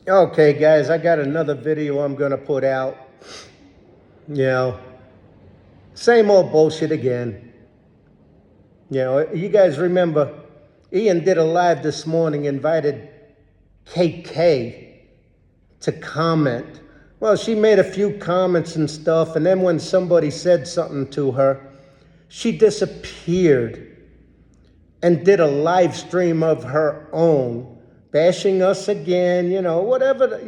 Okay, guys, I got another video I'm going to put out. You know, same old bullshit again. You know, you guys remember Ian did a live this morning, invited KK to comment. Well, she made a few comments and stuff, and then when somebody said something to her, she disappeared and did a live stream of her own, bashing us again, whatever,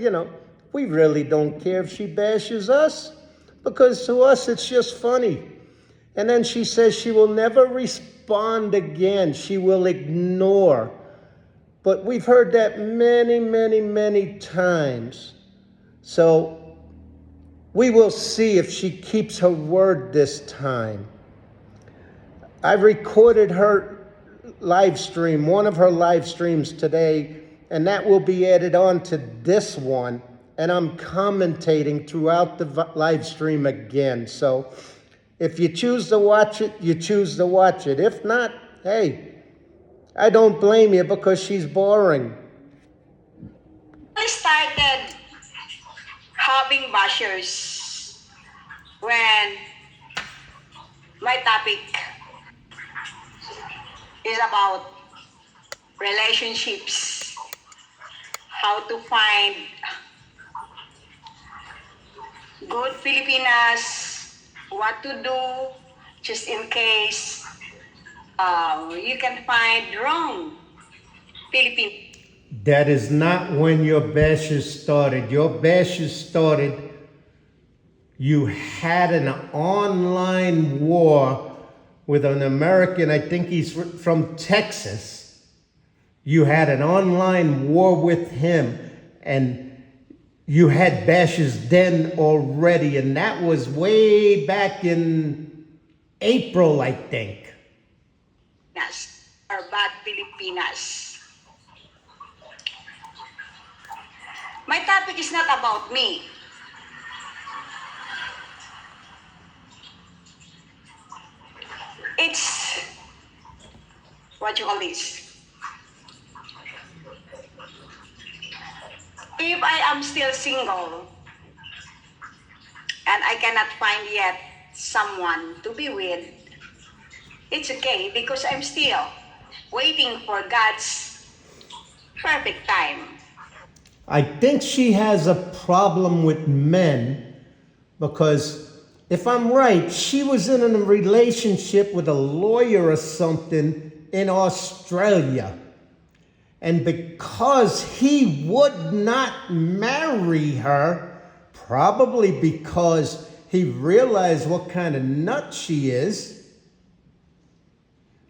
we really don't care if she bashes us, because to us it's just funny. And then she says she will never respond again, she will ignore. But we've heard that many, many, many times. So we will see if she keeps her word this time. I recorded her live stream, one of her live streams today, and that will be added on to this one. And I'm commentating throughout the live stream again. So if you choose to watch it, you choose to watch it. If not, hey, I don't blame you because she's boring. I started having bashers when my topic is about relationships, how to find good Filipinas, what to do just in case you can find wrong Filipino. That is not when your bashes started. Your bashes started, you had an online war with an American, I think he's from Texas. You had an online war with him, and you had bashes then already, and that was way back in April, I think. Or bad Filipinas. My topic is not about me. It's, what you call this? If I am still single and I cannot find yet someone to be with, it's okay because I'm still waiting for God's perfect time. I think she has a problem with men because if I'm right, she was in a relationship with a lawyer or something in Australia. And because he would not marry her, probably because he realized what kind of nut she is,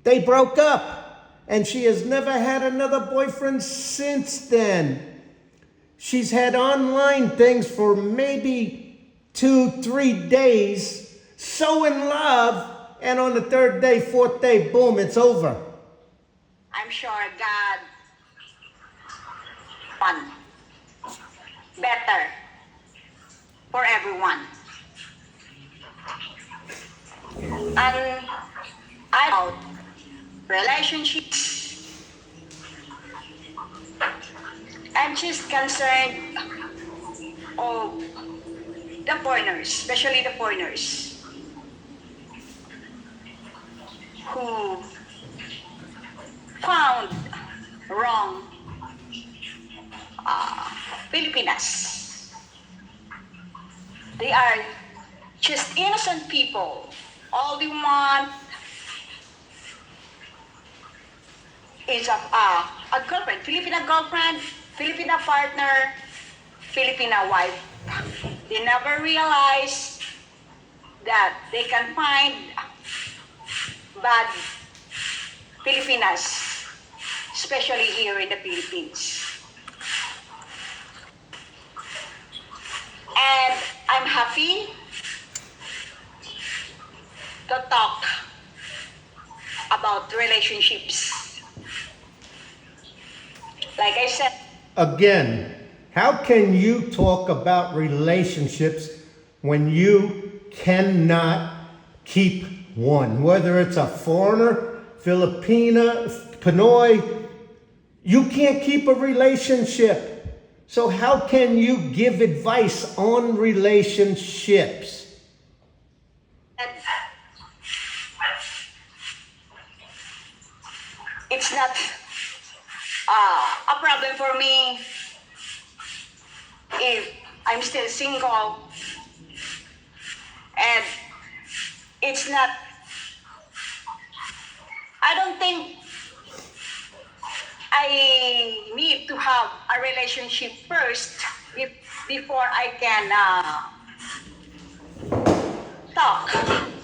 they broke up. And she has never had another boyfriend since then. She's had online things for maybe 2-3 days, so in love, and on the third day, fourth day, boom, it's over. I'm sure God wants better for everyone. And about relationships, I'm just concerned of the foreigners, especially the foreigners who found wrong Filipinas. They are just innocent people. All they want is a girlfriend, Filipina girlfriend, Filipina partner, Filipina wife. They never realize that they can find bad Filipinas, especially here in the Philippines. And I'm happy to talk about relationships. Like I said, again, how can you talk about relationships when you cannot keep one? Whether it's a foreigner, Filipina, Pinoy, you can't keep a relationship. So how can you give advice on relationships? And it's not a problem for me if I'm still single. And it's not, I don't think I need to have a relationship first before I can talk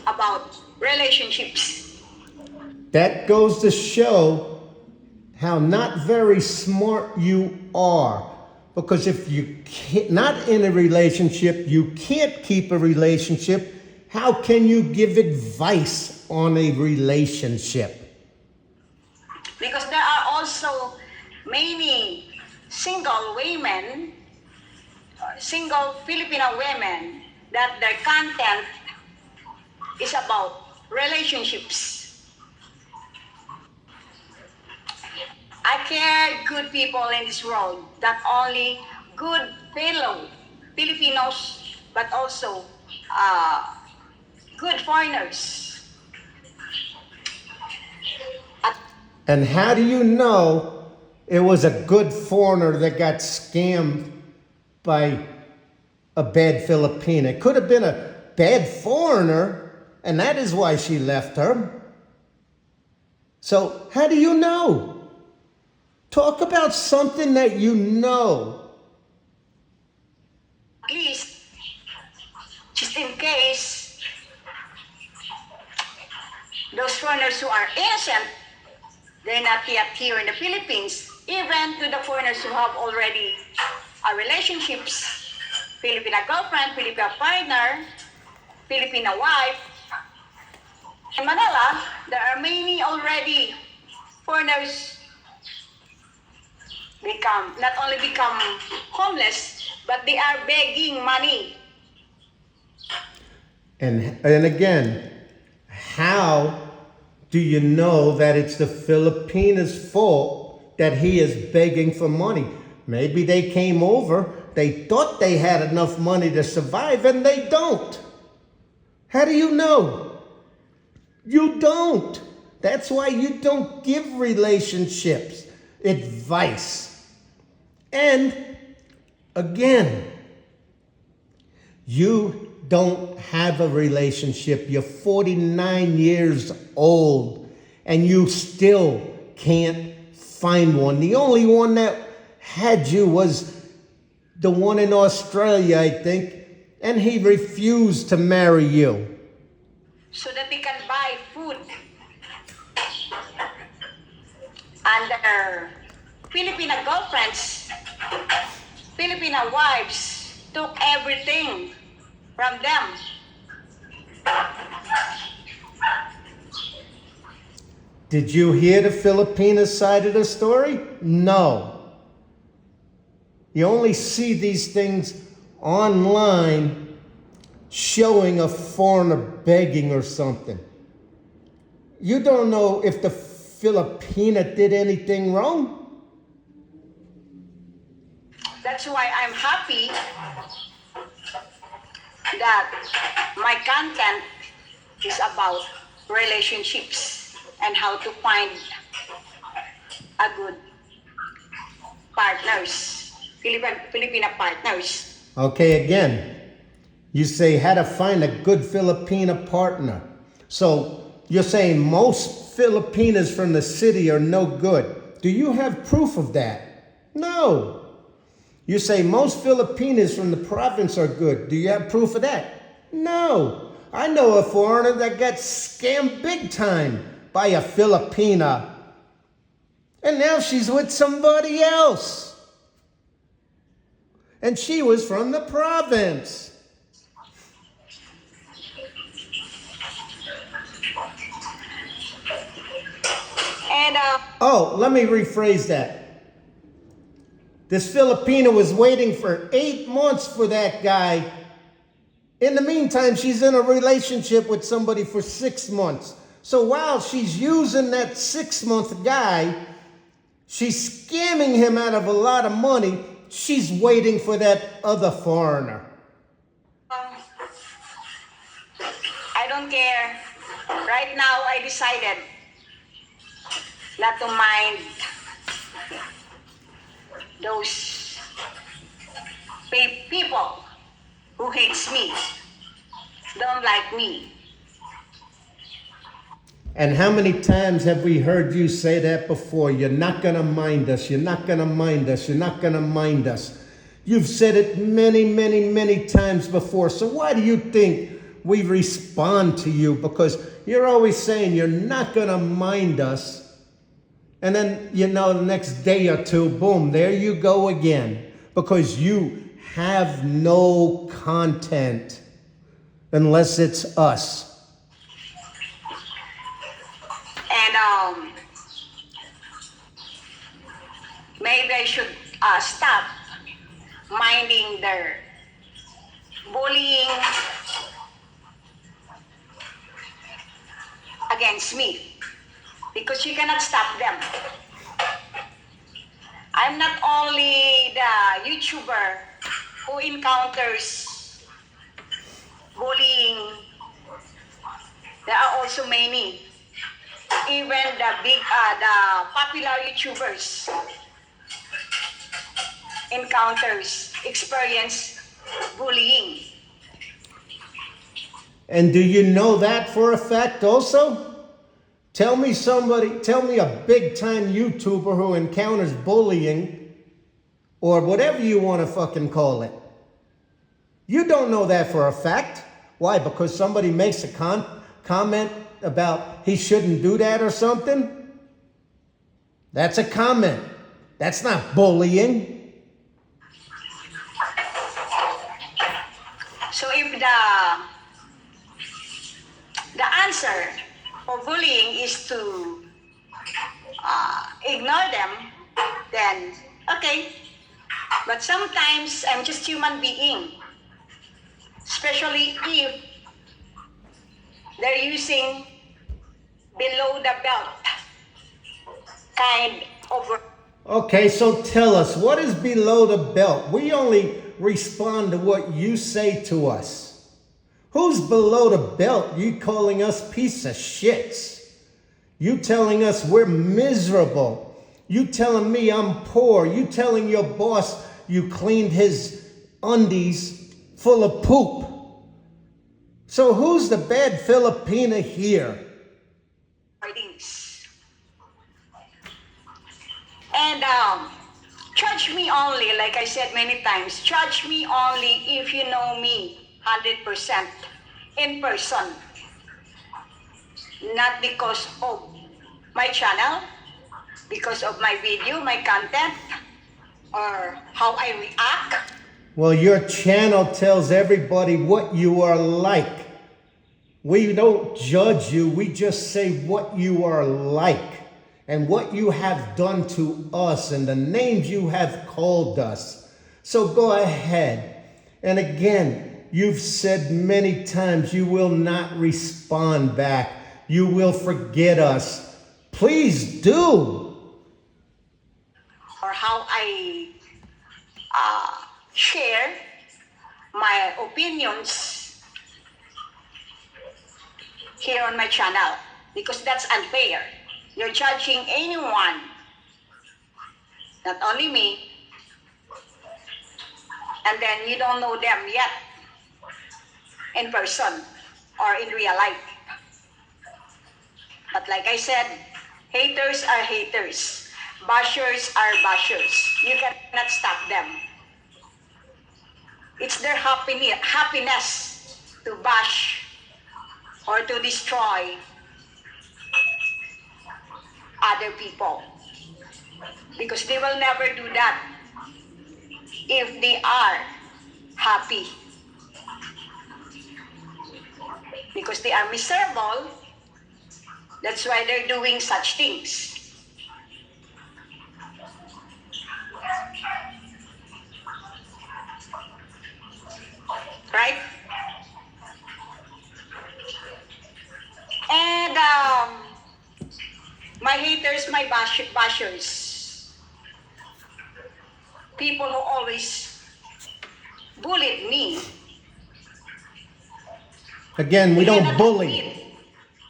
about relationships. That goes to show how not very smart you are. Because if you can't, not in a relationship, you can't keep a relationship, how can you give advice on a relationship? Because there are also many single women, single Filipino women, that their content is about relationships. I care good people in this world, not only good fellow Filipinos, but also good foreigners. And how do you know it was a good foreigner that got scammed by a bad Filipina? It could have been a bad foreigner, and that is why she left her. So how do you know? Talk about something that you know. At least, just in case, those foreigners who are innocent, they're not yet here in the Philippines, even to the foreigners who have already relationships, Filipina girlfriend, Filipina partner, Filipina wife. In Manila, there are many already foreigners not only become homeless, but they are begging money. And again, how do you know that it's the Filipina's fault that he is begging for money? Maybe they came over, they thought they had enough money to survive, and they don't. How do you know? You don't. That's why you don't give relationships advice. And again, you don't have a relationship. You're 49 years old and you still can't find one. The only one that had you was the one in Australia, I think, and he refused to marry you. So that they can buy food. And their Filipina girlfriends, Filipina wives took everything from them. Did you hear the Filipina side of the story? No. You only see these things online showing a foreigner begging or something. You don't know if the Filipina did anything wrong. That's why I'm happy that my content is about relationships and how to find a good partners, Filipina partners. Okay, again, you say how to find a good Filipina partner. So you're saying most Filipinas from the city are no good. Do you have proof of that? No. You say most Filipinas from the province are good. Do you have proof of that? No. I know a foreigner that got scammed big time by a Filipina. And now she's with somebody else. And she was from the province. And Oh, let me rephrase that. This Filipina was waiting for 8 months for that guy. In the meantime, she's in a relationship with somebody for 6 months. So while she's using that 6-month guy, she's scamming him out of a lot of money. she's waiting for that other foreigner. I don't care. Right now, I decided not to mind those people who hates me, don't like me. And how many times have we heard you say that before? You're not going to mind us. You're not going to mind us. You're not going to mind us. You've said it many, many, many times before. So why do you think we respond to you? Because you're always saying you're not going to mind us. And then, the next day or two, boom, there you go again. Because you have no content unless it's us. And maybe I should stop minding their bullying against me, because you cannot stop them. I'm not only the YouTuber who encounters bullying. There are also many. Even the popular YouTubers experience bullying. And do you know that for a fact also? Tell me a big time YouTuber who encounters bullying or whatever you want to fucking call it. You don't know that for a fact. Why? Because somebody makes a comment about he shouldn't do that or something? That's a comment. That's not bullying. So if the answer for bullying is to ignore them, then okay. But sometimes I'm just human being, especially if they're using below the belt kind of. Okay, so tell us, what is below the belt? We only respond to what you say to us. Who's below the belt? You calling us piece of shits. You telling us we're miserable. You telling me I'm poor. You telling your boss you cleaned his undies full of poop. So who's the bad Filipina here? And judge me only, like I said many times, judge me only if you know me 100% in person. Not because of my channel, because of my video, my content, or how I react. Well, your channel tells everybody what you are like. We don't judge you, we just say what you are like and what you have done to us and the names you have called us. So go ahead. And again, you've said many times you will not respond back. You will forget us. Please do. Or how I share my opinions here on my channel, because that's unfair. You're judging anyone, not only me, and then you don't know them yet in person or in real life. But like I said, haters are haters. Bashers are bashers. You cannot stop them. It's their happiness to bash or to destroy other people. Because they will never do that if they are happy. Because they are miserable, that's why they're doing such things. Right? And my haters, my bashers, people who always bullied me. Again, we They don't cannot bully. admit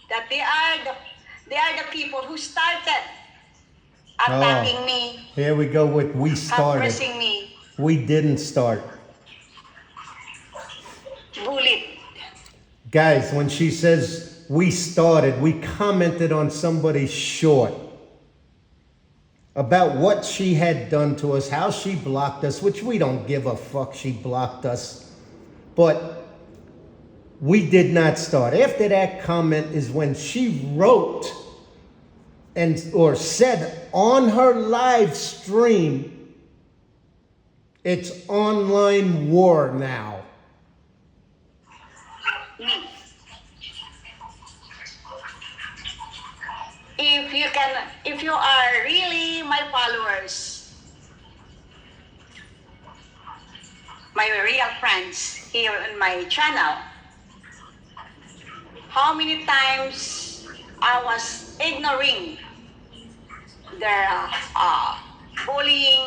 that they are the people who started attacking me, Here we go with we started. oppressing me, We didn't start. bullied. Guys, when she says we started, we commented on somebody's short about what she had done to us, how she blocked us, which we don't give a fuck she blocked us. But we did not start. After that comment is when she wrote and or said on her live stream, it's online war now. Me. If you are really my followers, my real friends here on my channel, how many times I was ignoring their bullying,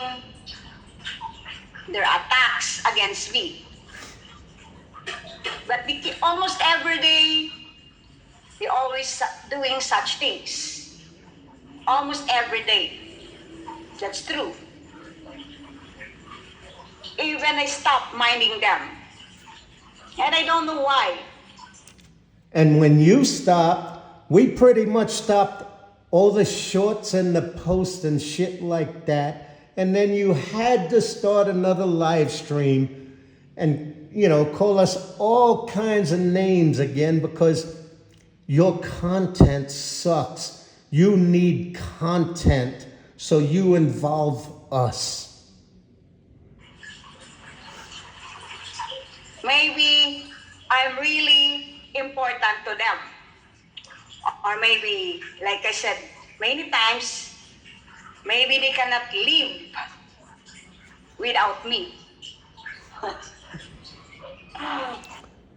their attacks against me. But almost every day, we always doing such things. Almost every day. That's true. Even I stopped minding them. And I don't know why. And when you stopped, we pretty much stopped all the shorts and the posts and shit like that. And then you had to start another live stream and, call us all kinds of names again because your content sucks. You need content, so you involve us. Maybe I'm really important to them. Or maybe, like I said many times, maybe they cannot live without me.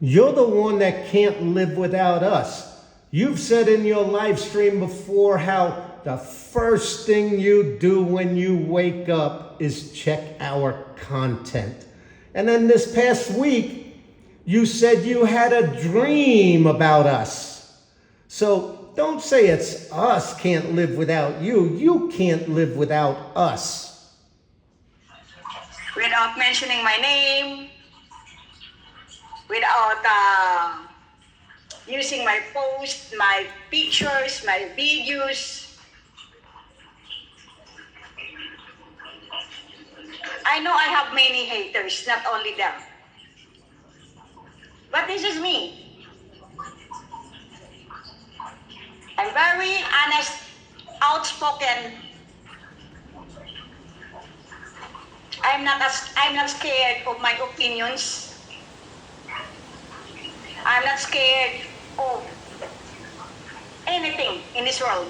You're the one that can't live without us. You've said in your live stream before how the first thing you do when you wake up is check our content. And then this past week, you said you had a dream about us. So don't say it's us can't live without you. You can't live without us. Without mentioning my name, without using my posts, my pictures, my videos. I know I have many haters, not only them. But this is me. I'm very honest, outspoken. I'm not scared of my opinions. I'm not scared of anything in this world.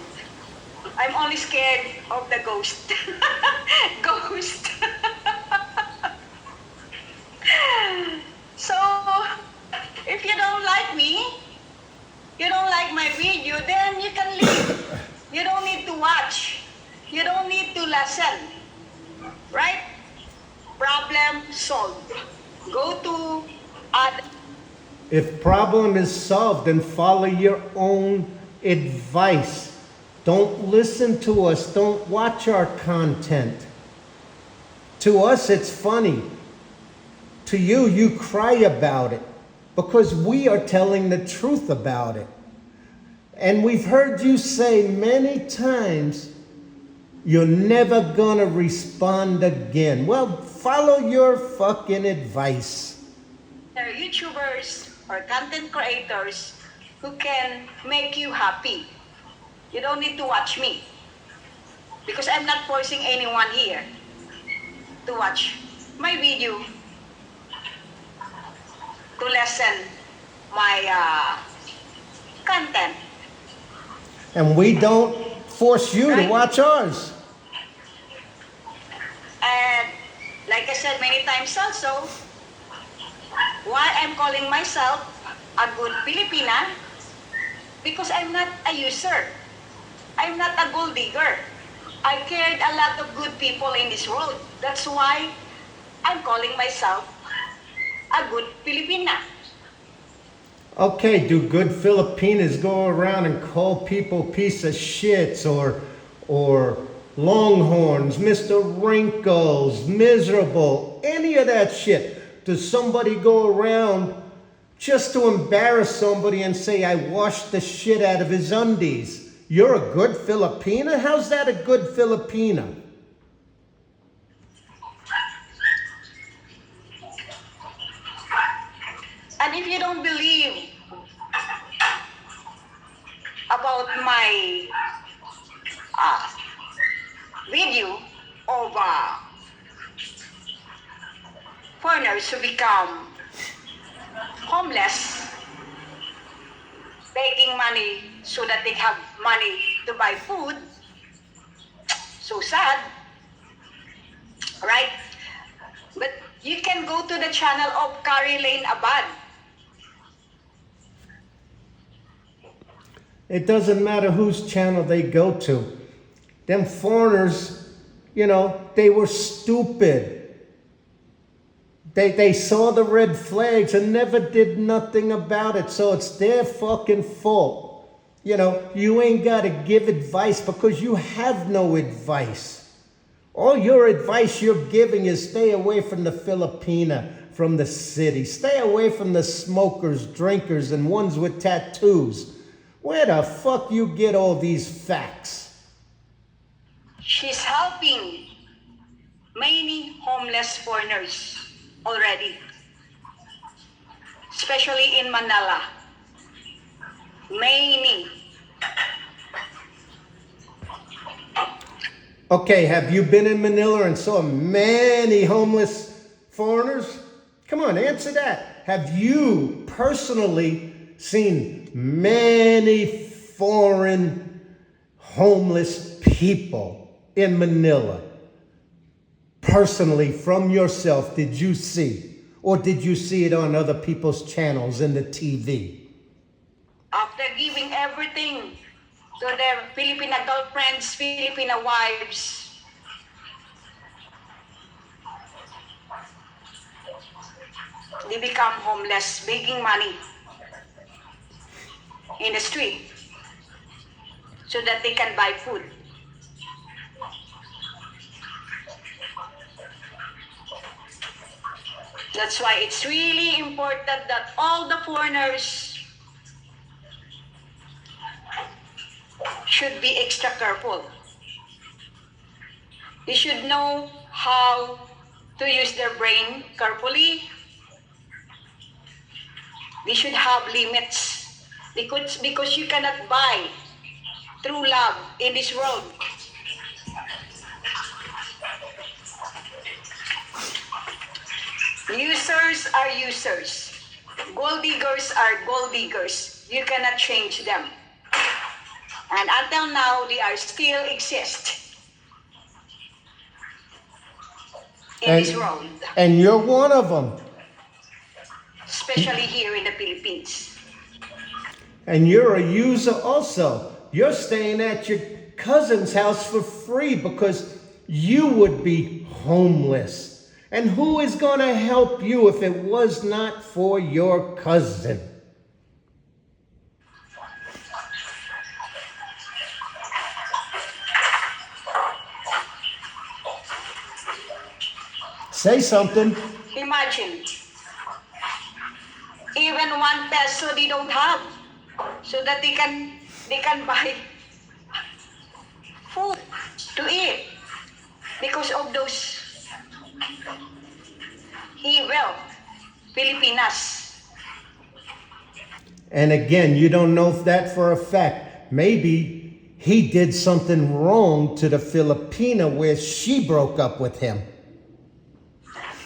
I'm only scared of the ghost. Ghost. So, if you don't like me, you don't like my video, then you can leave. You don't need to watch. You don't need to listen. Right? Problem solved. Go to other. If problem is solved, then follow your own advice. Don't listen to us. Don't watch our content. To us, it's funny. To you, you cry about it because we are telling the truth about it. And we've heard you say many times, you're never gonna respond again. Well, follow your fucking advice. There are YouTubers or content creators who can make you happy. You don't need to watch me because I'm not forcing anyone here to watch my video, to listen my content. And we don't force you to Right. watch ours. And like I said many times also, why I'm calling myself a good Filipina? Because I'm not a user. I'm not a gold digger. I cared a lot of good people in this world. That's why I'm calling myself a good Filipina. Okay, do good Filipinas go around and call people piece of shits or longhorns, Mr. Wrinkles, miserable, any of that shit? Does somebody go around just to embarrass somebody and say, I washed the shit out of his undies? You're a good Filipina? How's that a good Filipina? And if you don't believe about my video of foreigners who become homeless, begging money so that they have money to buy food, so sad, right? But you can go to the channel of Carrie Lane Abad. It doesn't matter whose channel they go to. Them foreigners, you know, they were stupid. They saw the red flags and never did nothing about it, so it's their fucking fault. You know, you ain't got to give advice because you have no advice. All your advice you're giving is stay away from the Filipina, from the city. Stay away from the smokers, drinkers, and ones with tattoos. Where the fuck you get all these facts? She's helping many homeless foreigners already, especially in Manila. Many. Okay, have you been in Manila and saw many homeless foreigners? Come on, answer that. Have you personally seen many foreign homeless people in Manila? Personally, from yourself, did you see? Or did you see it on other people's channels in the TV? After giving everything to their Filipina girlfriends, Filipina wives, they become homeless, begging money in the street so that they can buy food. That's why it's really important that all the foreigners should be extra careful. They should know how to use their brain carefully. They should have limits because you cannot buy true love in this world. Users are users. Gold diggers are gold diggers. You cannot change them. And until now, they are still exist in this world, And you're one of them. especially here in the Philippines. And you're a user also. You're staying at your cousin's house for free because you would be homeless. And who is going to help you if it was not for your cousin? Say something. Imagine, even 1 peso they don't have, so that they can buy food to eat because of those evil Filipinas. And again, you don't know if that for a fact. Maybe he did something wrong to the Filipina where she broke up with him.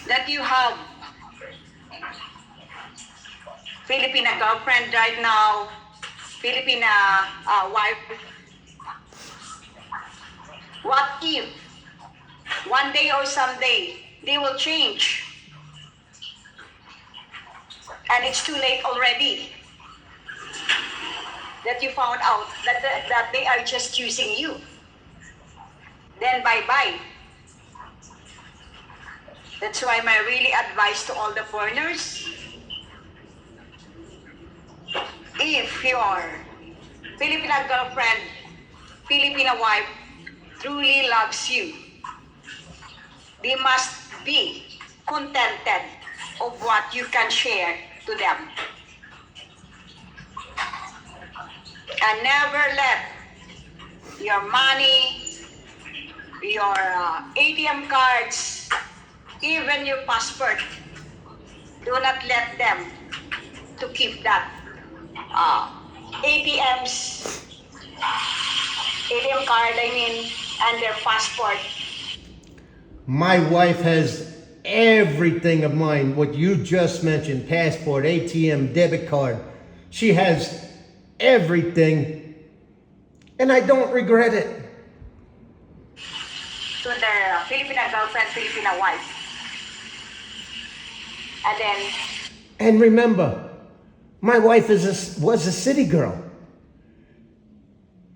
That you have Filipina girlfriend right now, Filipina wife. What if one day or someday they will change and it's too late already that you found out that they are just using you? then bye-bye. That's why my really advice to all the foreigners, if your Filipina girlfriend, Filipina wife truly loves you, they must be contented of what you can share to them. And never let your money, your ATM cards, even your passport, do not let them to keep that ATM card, and their passport. My wife has everything of mine, what you just mentioned, passport, ATM, debit card. She has everything, and I don't regret it. To their Filipina girlfriend, Filipina wife. And then, And remember, my wife was a city girl.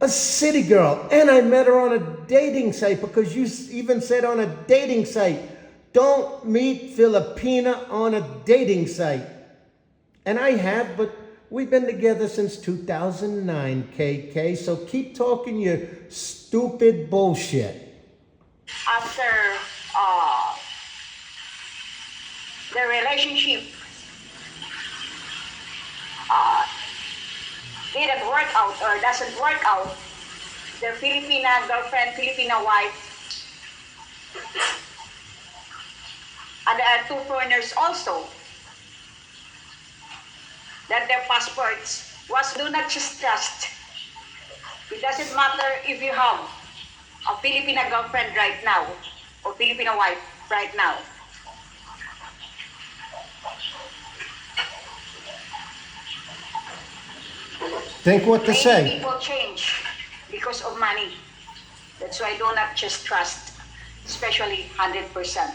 A city girl. And I met her on a dating site, because you even said on a dating site, don't meet Filipina on a dating site. And I have, but we've been together since 2009, KK. So keep talking your stupid bullshit. after the relationship didn't work out or doesn't work out, the Filipina girlfriend, Filipina wife, and there are two foreigners also, that their passports was do not just trust. It doesn't matter if you have a Filipina girlfriend right now or Filipina wife right now. Think what to Many say. people change because of money. That's why I do not just trust, especially 100%.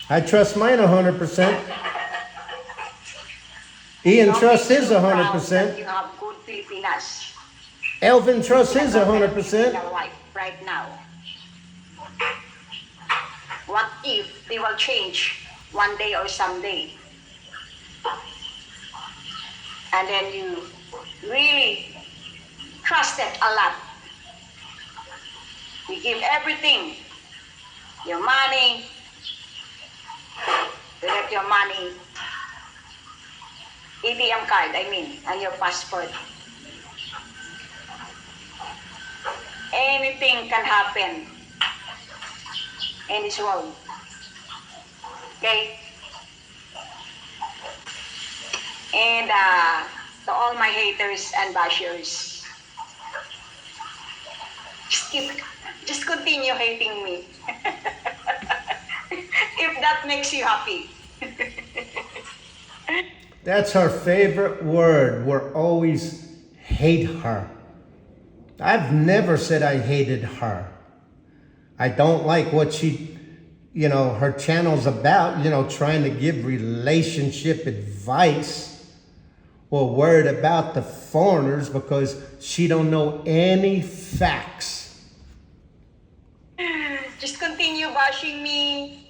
I trust mine 100%. Ian Don't trusts be his too proud that 100%. you have good Filipinas. Elvin trusts his Filipina 100%. wife right now. What if they will change one day or someday? And then you really trusted a lot. You give everything, your money, you let your money, ATM card, and your passport. Anything can happen in this world. Okay? And to all my haters and bashers, just continue hating me. If that makes you happy. That's her favorite word. We're always hate her. I've never said I hated her. I don't like what she, her channel's about, trying to give relationship advice or word about the foreigners, because she don't know any facts. Just continue bashing me.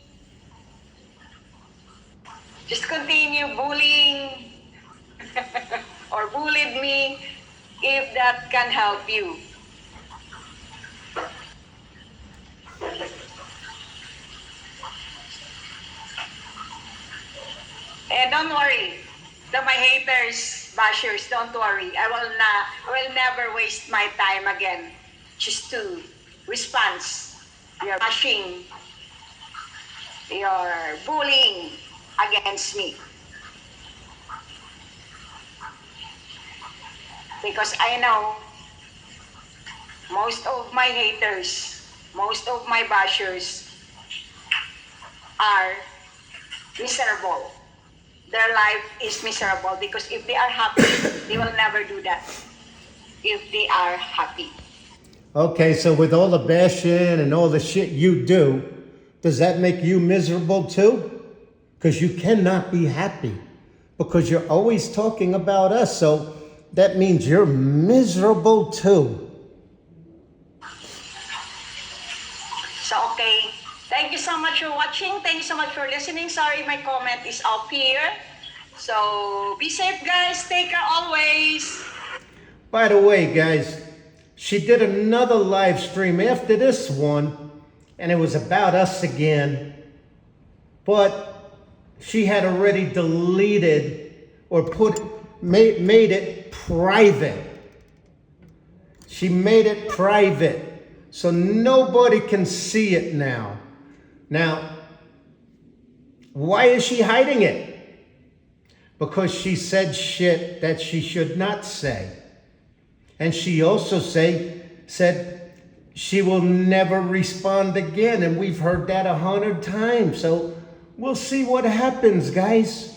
Just continue bullying or bullied me if that can help you. And don't worry, to my haters, bashers, don't worry. I will never waste my time again just to respond. Your bashing, your bullying against me. Because I know most of my haters, most of my bashers are miserable. Their life is miserable because if they are happy, they will never do that. If they are happy. Okay, so with all the bashing and all the shit you do, does that make you miserable too? Because you cannot be happy, because you're always talking about us. So that means you're miserable too. Thank you so much for watching. Thank you so much for listening. Sorry, my comment is up here. So be safe, guys. Take care always. By the way, guys, she did another live stream after this one, and it was about us again. But she had already deleted or made it private. She made it private, so nobody can see it now. Now, why is she hiding it? Because she said shit that she should not say. And she also said she will never respond again. And we've heard that 100 times. So we'll see what happens, guys.